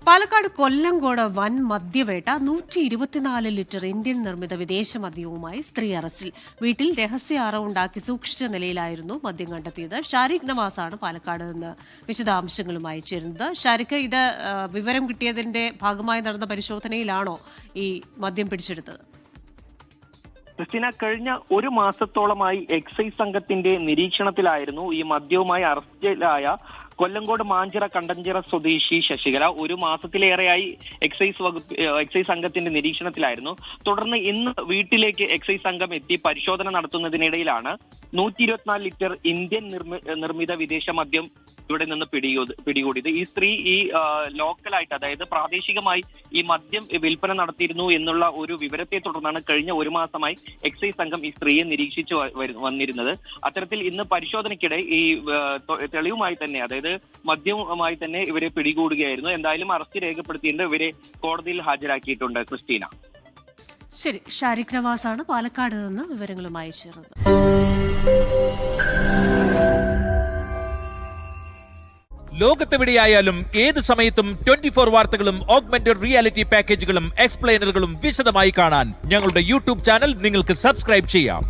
പാലക്കാട് കൊല്ലങ്കോട് വൻ മദ്യവേട്ട 124 litre Indian നിർമ്മിത വിദേശ മദ്യവുമായി സ്ത്രീ അറസ്റ്റിൽ. വീട്ടിൽ രഹസ്യ അറവുണ്ടാക്കി സൂക്ഷിച്ച നിലയിലായിരുന്നു മദ്യം കണ്ടെത്തിയത്. ഷാരിഖ് നവാസാണ് പാലക്കാട് നിന്ന് വിശദാംശങ്ങളുമായി ചേരുന്നത്. ഷാരിഖ്, ഇത് വിവരം കിട്ടിയതിന്റെ ഭാഗമായി നടന്ന പരിശോധനയിലാണോ ഈ മദ്യം പിടിച്ചെടുത്തത്? ക്രിസ്റ്റീന, കഴിഞ്ഞ ഒരു മാസത്തോളമായി എക്സൈസ് സംഘത്തിന്റെ നിരീക്ഷണത്തിലായിരുന്നു ഈ മദ്യവുമായി അറസ്റ്റിലായ കൊല്ലങ്കോട് മാഞ്ചിറ കണ്ടഞ്ചിറ സ്വദേശി ശശികല. ഒരു മാസത്തിലേറെയായി എക്സൈസ് സംഘത്തിന്റെ നിരീക്ഷണത്തിലായിരുന്നു. തുടർന്ന് ഇന്ന് വീട്ടിലേക്ക് എക്സൈസ് സംഘം എത്തി പരിശോധന നടത്തുന്നതിനിടയിലാണ് 124 ലിറ്റർ ഇന്ത്യൻ നിർമ്മിത വിദേശ മദ്യം ഇവിടെ നിന്ന് പിടികൂടിയത്. ഈ സ്ത്രീ ലോക്കലായിട്ട്, അതായത് പ്രാദേശികമായി ഈ മദ്യം വിൽപ്പന നടത്തിയിരുന്നു എന്നുള്ള ഒരു വിവരത്തെ തുടർന്നാണ് കഴിഞ്ഞ ഒരു മാസമായി എക്സൈസ് സംഘം ഈ സ്ത്രീയെ നിരീക്ഷിച്ചു വന്നിരുന്നത്. അത്തരത്തിൽ ഇന്ന് പരിശോധനയ്ക്കിടെ ഈ തെളിവുമായി തന്നെ, അതായത് മദ്യവുമായി തന്നെ ഇവരെ പിടികൂടുകയായിരുന്നു. എന്തായാലും അറസ്റ്റ് രേഖപ്പെടുത്തിയിട്ട് ഇവരെ കോടതിയിൽ ഹാജരാക്കിയിട്ടുണ്ട്. ക്രിസ്റ്റീന, ശരി. ഷാരിഖ് നവാസാണ് പാലക്കാട് നിന്ന് വിവരങ്ങളുമായി ചേർന്നത്. ലോകത്തെവിടെയായാലും ഏത് സമയത്തും 24 വാർത്തകളും ഓഗ്മെന്റഡ് റിയാലിറ്റി പാക്കേജുകളും എക്സ്പ്ലെയിനറുകളും വിശദമായി കാണാൻ ഞങ്ങളുടെ യൂട്യൂബ് ചാനൽ നിങ്ങൾക്ക് സബ്സ്ക്രൈബ് ചെയ്യാം.